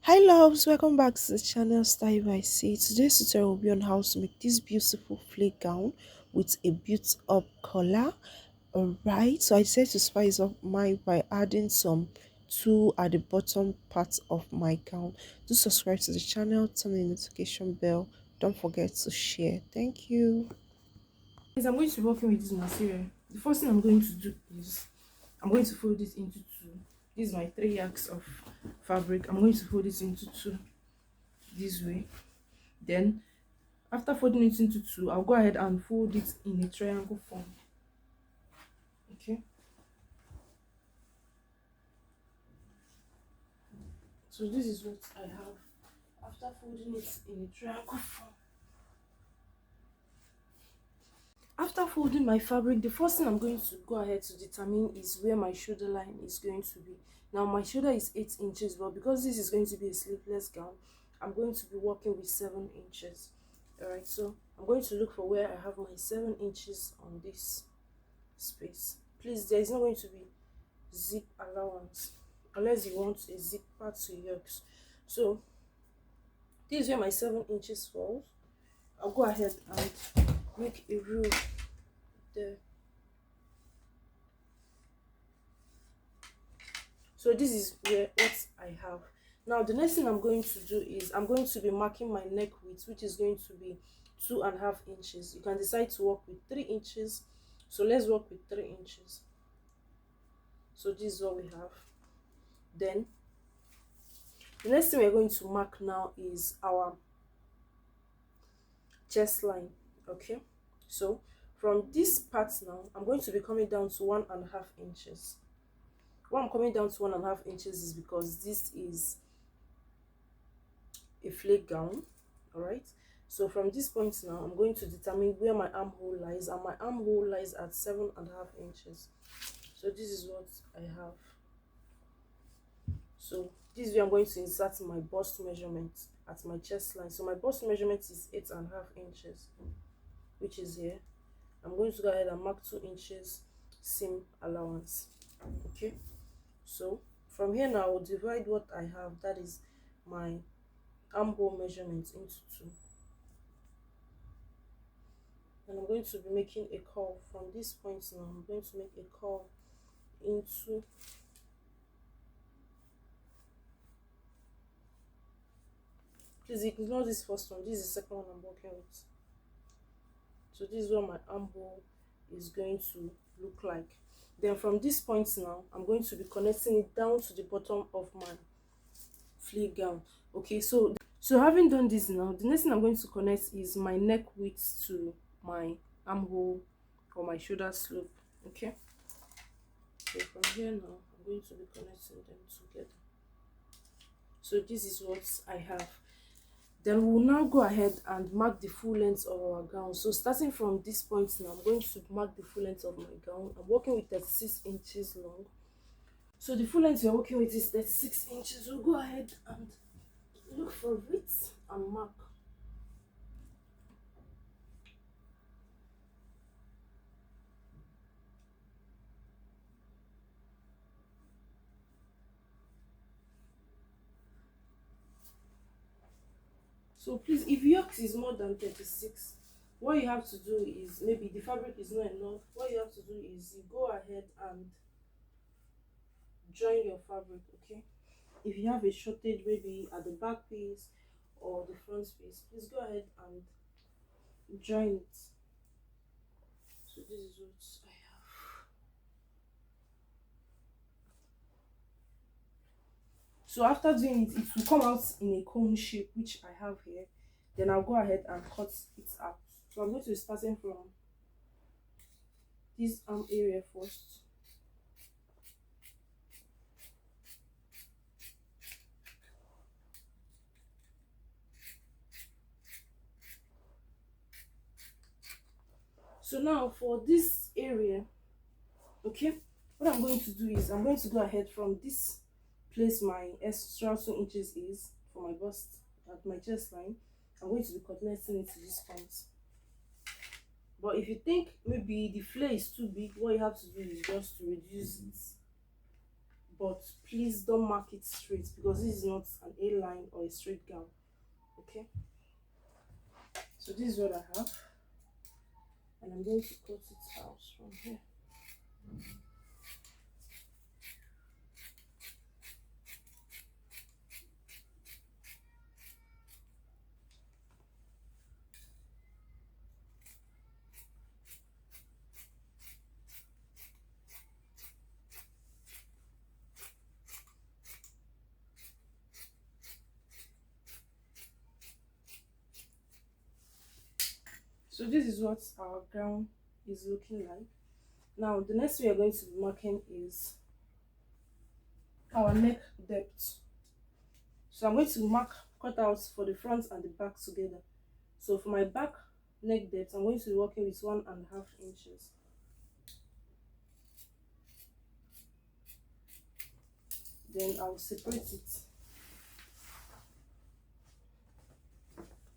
Hi loves, welcome back to the channel Style by C. Today's tutorial will be on how to make this beautiful flake gown with a built up collar. Alright, so I decided to spice up mine by adding some tulle at the bottom part of my gown. Do subscribe to the channel, turn on the notification bell, don't forget to share. Thank you. Yes, I'm going to be working with this material. The first thing I'm going to do is I'm going to fold it into two. This is my 3 yards of fabric. I'm going to fold it into two this way. Then after folding it into two, I'll go ahead and fold it in a triangle form. Okay. So this is what I have after folding it in a triangle form. After folding my fabric, the first thing I'm going to go ahead to determine is where my shoulder line is going to be. Now my shoulder is 8 inches, but because this is going to be a sleeveless gown, I'm going to be working with 7 inches. Alright, so I'm going to look for where I have my 7 inches on this space. Please, there is not going to be zip allowance unless you want a zip part to yokes. So this is where my 7 inches falls. I'll go ahead and make a rule there. So this is where what I have. Now the next thing I'm going to do is I'm going to be marking my neck width, which is going to be 2.5 inches. You can decide to work with 3 inches, so let's work with 3 inches. So this is what we have. Then the next thing we're going to mark now is our chest line. Okay, so from this part now I'm going to be coming down to 1.5 inches. Why I'm coming down to 1.5 inches is because this is a flake gown. All right, so from this point now I'm going to determine where my armhole lies, and my armhole lies at 7.5 inches. So this is what I have. So this is where I'm going to insert my bust measurement at my chest line. So my bust measurement is 8.5 inches, which is here. I'm going to go ahead and mark 2 inches seam allowance. Okay, so from here now I will divide what I have, that is my armhole measurement, into two, and I'm going to be making a curve from this point. Now I'm going to make a curve into please ignore this first one, this is the second one I'm working with. So this is what my armhole is going to look like. Then from this point now I'm going to be connecting it down to the bottom of my flip gown. Okay, so having done this, now the next thing I'm going to connect is my neck width to my armhole or my shoulder slope. Okay, so from here now I'm going to be connecting them together. So this is what I have. Then we'll now go ahead and mark the full length of our gown. So starting from this point now I'm going to mark the full length of my gown. I'm working with 36 inches long. So the full length we're working with is 36 inches. We'll go ahead and look for it and mark. So please, if yours is more than 36, what you have to do is, maybe the fabric is not enough, what you have to do is you go ahead and join your fabric. Okay, if you have a shortage maybe at the back piece or the front piece, please go ahead and join it. So this is what I have. So after doing it, it will come out in a cone shape, which I have here. Then I'll go ahead and cut it out. So I'm going to be starting from this arm area first. So now for this area, okay, what I'm going to do is I'm going to go ahead from this place my extra 2 inches is for my bust at my chest line. I'm going to be connecting it to this point. But if you think maybe the flare is too big, what you have to do is just to reduce it but please don't mark it straight because this is not an A line or a straight gown. Okay, so this is what I have, and I'm going to cut it out from here. So this is what our gown is looking like. Now the next thing we are going to be marking is our neck depth. So I'm going to mark cutouts for the front and the back together. So for my back neck depth, I'm going to be working with 1.5 inches. Then I'll separate it.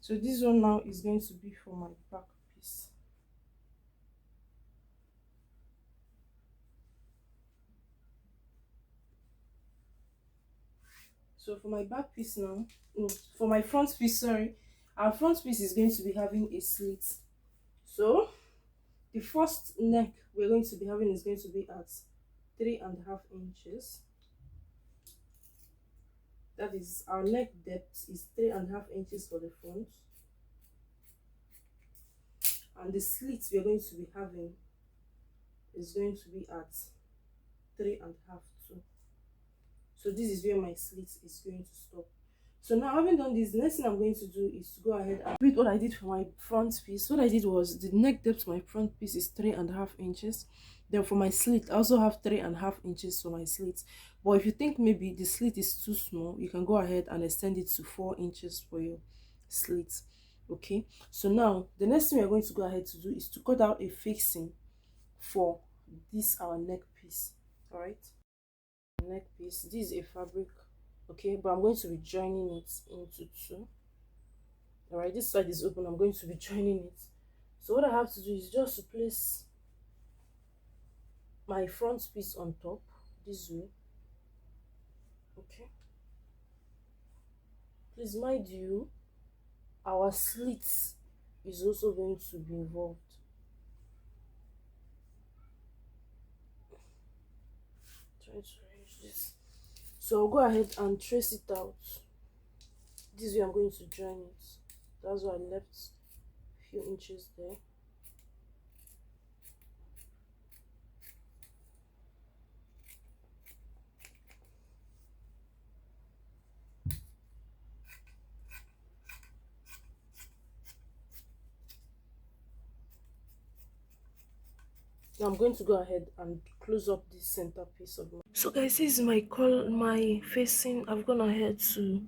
So this one now is going to be for my back piece. So for my back piece now, no, for my front piece, sorry, our front piece is going to be having a slit. So the first neck we're going to be having is going to be at 3.5 inches. That is, our neck depth is 3.5 inches for the front, and the slit we're going to be having is going to be at 3.5 too. So this is where my slit is going to stop. So now, having done this, the next thing I'm going to do is to go ahead and repeat what I did for my front piece. What I did was the neck depth for my front piece is 3.5 inches. Then for my slit, I also have 3.5 inches for my slit. But if you think maybe the slit is too small, you can go ahead and extend it to 4 inches for your slit. Okay, so now the next thing we're going to go ahead to do is to cut out a facing for this our neck piece. All right, neck piece, this is a fabric, okay, but I'm going to be joining it into two. All right, this side is open, I'm going to be joining it. So what I have to do is just to place my front piece on top this way. Okay, please mind you, our slits is also going to be involved. Trying to arrange this, so I'll go ahead and trace it out. This way I'm going to join it. That's why I left a few inches there. Now I'm going to go ahead and close up this center piece of my. So guys, this is my facing. I've gone ahead to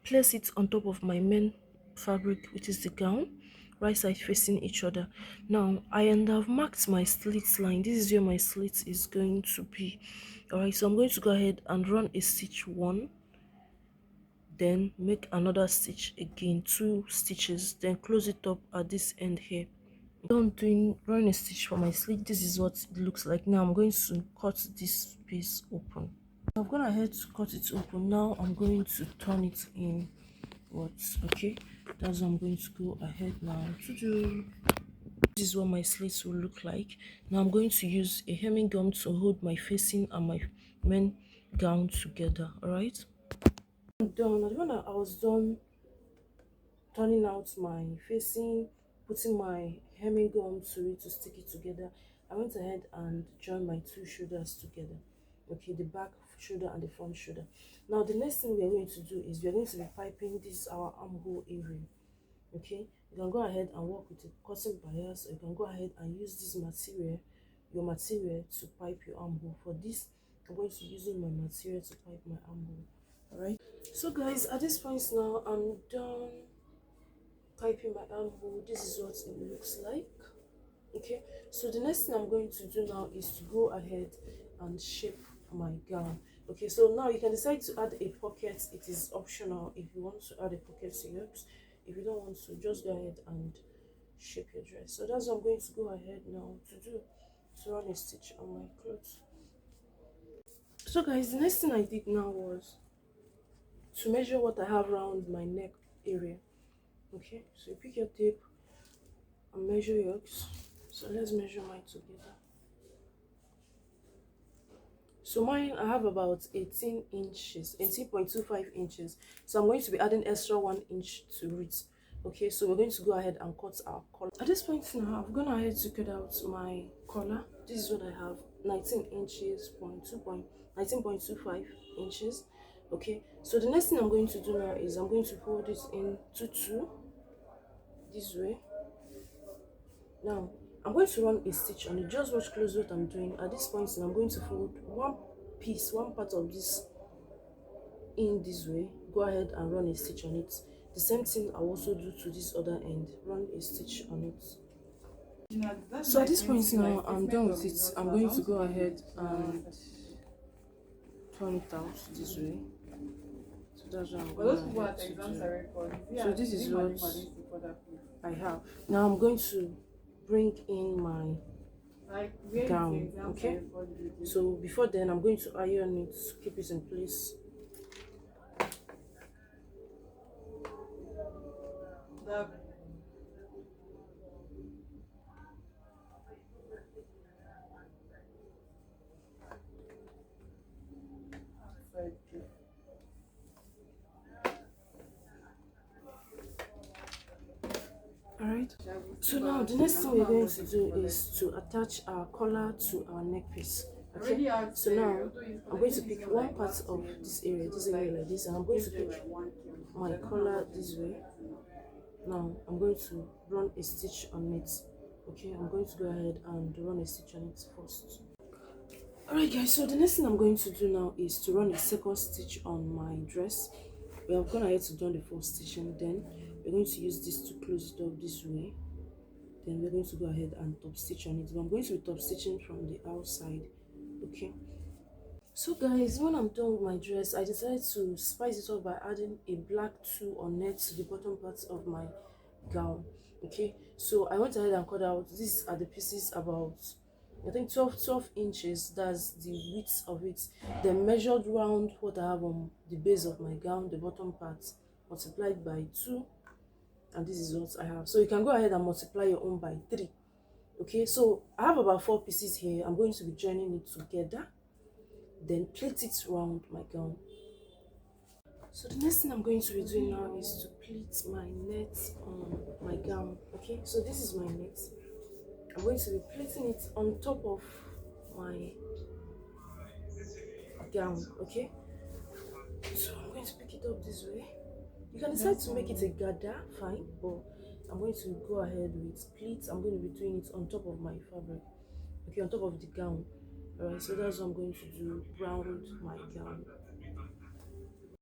place it on top of my main fabric, which is the gown, right side facing each other. Now I have marked my slit line. This is where my slit is going to be. All right, so I'm going to go ahead and run a stitch one, then make another stitch again, 2 stitches, then close it up at this end here. Done doing running a stitch for my slit. This is what it looks like. Now I'm going to cut this piece open. I've gone ahead to cut it open. Now I'm going to turn it in. Okay, that's what I'm going to go ahead now to do. This is what my slits will look like. Now I'm going to use a hemming gum to hold my facing and my main gown together. All right, I'm done. When I was done turning out my facing, putting my hemming gum to it to stick it together, I went ahead and joined my two shoulders together. Okay, the back shoulder and the front shoulder. Now the next thing we are going to do is we are going to be piping this our armhole area. Okay, you can go ahead and work with a cotton bias, or you can go ahead and use this material, your material, to pipe your armhole. For this, I'm going to be using my material to pipe my armhole. All right, so guys, at this point now I'm done piping my armhole. This is what it looks like. Okay, so the next thing I'm going to do now is to go ahead and shape my gown. Okay, so now you can decide to add a pocket. It is optional if you want to add a pocket to yours. If you don't want to, just go ahead and shape your dress. So that's what I'm going to go ahead now to do, to run a stitch on my clothes. So guys, the next thing I did now was to measure what I have around my neck area. Okay, so you pick your tape and measure yours. So let's measure mine together. So mine, I have about 18 inches, 18.25 inches. So I'm going to be adding extra 1 inch to it. Okay, so we're going to go ahead and cut our collar. At this point now, I've gone ahead to cut out my collar. This is what I have, 19 inches, 19.25 inches. Okay, so the next thing I'm going to do now is I'm going to fold it into two, this way. Now, I'm going to run a stitch on it. Just watch close what I'm doing. At this point, I'm going to fold one part of this in this way. Go ahead and run a stitch on it. The same thing I'll also do to this other end. Run a stitch on it. So at this point now, I'm done with it. I'm going to go ahead and turn it out this way. So that's what I'm going to do. So this is what I have. Now I'm going to bring in my gown. Okay, so before then I'm going to iron it to keep it in place. Alright, so now the next thing we're going to do is to attach our collar to our neck piece. Okay, so now I'm going to pick one part of this area like this, and I'm going to pick my collar this way. Now I'm going to run a stitch on it. Okay, I'm going to go ahead and run a stitch on it first. Alright guys, so the next thing I'm going to do now is to run a second stitch on my dress. We have gone ahead to do the first stitching, then we're going to use this to close it up this way. Then we're going to go ahead and top stitch on it, but I'm going to be top stitching from the outside. Okay, so guys, when I'm done with my dress, I decided to spice it up by adding a black tulle or net to the bottom part of my gown. Okay, so I went ahead and cut out, these are the pieces about, I think 12 inches, that's the width of it. Then measured round what I have on the base of my gown, the bottom part, multiplied by 2, and this is what I have. So you can go ahead and multiply your own by 3. Okay, so I have about 4 pieces here. I'm going to be joining it together, then plait it around my gown. So the next thing I'm going to be doing now is to plait my net on my gown. Okay, so this is my net. I'm going to be plaiting it on top of my gown. Okay, so I'm going to pick it up this way. You can decide to make it a gather, fine, but I'm going to go ahead with pleats. I'm going to be doing it on top of my fabric. Okay, on top of the gown. Alright, so that's what I'm going to do, round my gown.